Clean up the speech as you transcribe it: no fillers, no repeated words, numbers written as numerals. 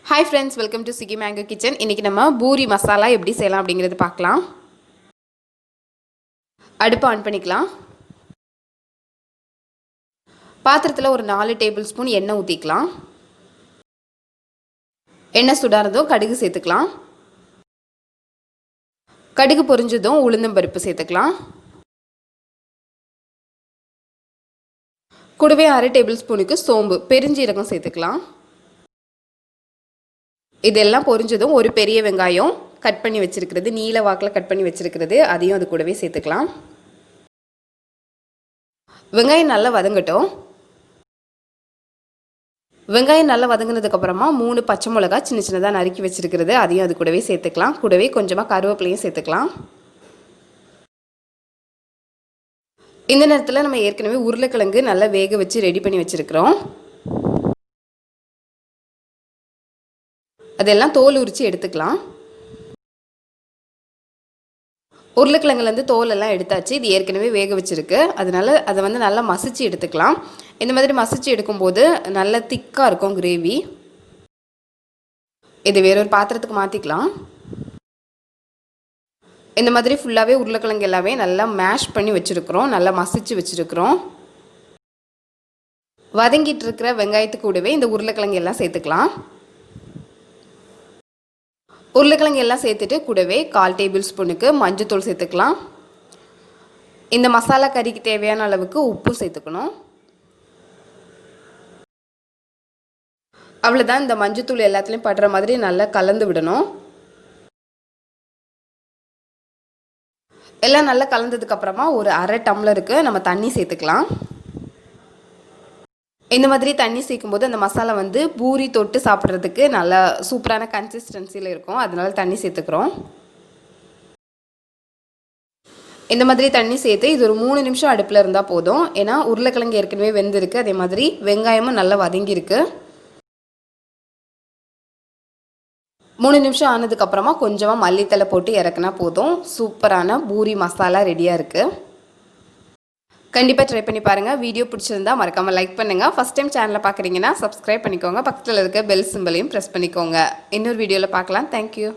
Hi friends, welcome to Sugi Mango Kitchen. இன்னைக்கு நம்ம பூரி மசாலா எப்படி செய்யலாம் அப்படிங்கறது பார்க்கலாம். அடுப்பு ஆன் பண்ணிக்கலாம். பாத்திரத்துல ஒரு 4 டேபிள்ஸ்பூன் எண்ணெய் ஊத்திக்கலாம். எண்ணெய் சூடானதும் கடுகு சேர்த்துக்கலாம். கடுகு பொரிஞ்சதும் உளுந்தம் பருப்பு சேர்த்துக்கலாம். கூடவே 1/2 டேபிள்ஸ்பூனுக்கு சோம்பு, பெருஞ்சீரகம் சேர்த்துக்கலாம். இதெல்லாம் பொரிஞ்சதும் ஒரு பெரிய வெங்காயம் கட் பண்ணி வச்சிருக்கிறது, நீல வாக்கில் கட் பண்ணி வச்சிருக்கிறது, அதையும் அது கூடவே சேர்த்துக்கலாம். வெங்காயம் நல்லா வதங்கட்டும். வெங்காயம் நல்லா வதங்கினதுக்கு அப்புறமா 3 பச்சை மிளகாய் சின்ன சின்னதாக நறுக்கி வச்சிருக்கிறது, அதையும் அது கூடவே சேர்த்துக்கலாம். கூடவே கொஞ்சமாக கருவேப்பிலையும் சேர்த்துக்கலாம். இந்த நேரத்தில் நம்ம ஏற்கனவே உருளைக்கிழங்கு நல்லா வேக வச்சு ரெடி பண்ணி வச்சிருக்கிறோம். அதெல்லாம் தோல் உரித்து எடுத்துக்கலாம். உருளைக்கிழங்குலேருந்து தோலெல்லாம் எடுத்தாச்சு. இது ஏற்கனவே வேக வச்சுருக்கு, அதனால் அதை நல்லா மசிச்சு எடுத்துக்கலாம். இந்த மாதிரி மசிச்சு எடுக்கும்போது நல்லா திக்காக இருக்கும் கிரேவி. இது வேறொரு பாத்திரத்துக்கு மாற்றிக்கலாம். இந்த மாதிரி ஃபுல்லாகவே உருளைக்கிழங்கு எல்லாமே நல்லா மேஷ் பண்ணி வச்சுருக்குறோம், நல்லா மசிச்சு வச்சுருக்குறோம். வதங்கிட்டு இருக்கிற வெங்காயத்துக்கு கூடவே இந்த உருளைக்கிழங்கு எல்லாம் சேர்த்துக்கலாம். உருளைக்கிழங்கு எல்லாம் சேர்த்துட்டு கூடவே 1/4 டேபிள்ஸ்பூனுக்கு மஞ்சத்தூள் சேர்த்துக்கலாம். இந்த மசாலா கறிக்கு தேவையான அளவுக்கு உப்பு சேர்த்துக்கணும். அவ்வளோதான். இந்த மஞ்சத்தூள் எல்லாத்துலேயும் படுற மாதிரி நல்லா கலந்து விடணும். எல்லாம் நல்லா கலந்ததுக்கப்புறமா ஒரு 1/2 டம்ளருக்கு நம்ம தண்ணி சேர்த்துக்கலாம். இந்த மாதிரி தண்ணி சேர்க்கும்போது அந்த மசாலா பூரி தொட்டு சாப்பிட்றதுக்கு நல்லா சூப்பரான கன்சிஸ்டன்சியில் இருக்கும், அதனால தண்ணி சேர்த்துக்கிறோம். இந்த மாதிரி தண்ணி சேர்த்து இது ஒரு 3 நிமிஷம் அடுப்பில் இருந்தால் போதும். ஏன்னா உருளைக்கிழங்கு ஏற்கனவே வெந்திருக்கு, அதே மாதிரி வெங்காயமும் நல்லா வதங்கியிருக்கு. 3 நிமிஷம் ஆனதுக்கப்புறமா கொஞ்சமாக மல்லித்தலை போட்டு இறக்குனா போதும். சூப்பரான பூரி மசாலா ரெடியாக இருக்குது. கண்டிப்பாக ட்ரை பண்ணி பாருங்கள். வீடியோ பிடிச்சிருந்தா மறக்காமல் லைக் பண்ணுங்கள். ஃபஸ்ட் டைம் சேனலை பார்க்குறீங்கன்னா சப்ஸ்கிரைப் பண்ணிக்கோங்க. பக்கத்தில் இருக்க பெல் சிம்பலையும் ப்ரெஸ் பண்ணிக்கோங்க. இன்னொரு வீடியோவில் பார்க்கலாம். தேங்க்யூ.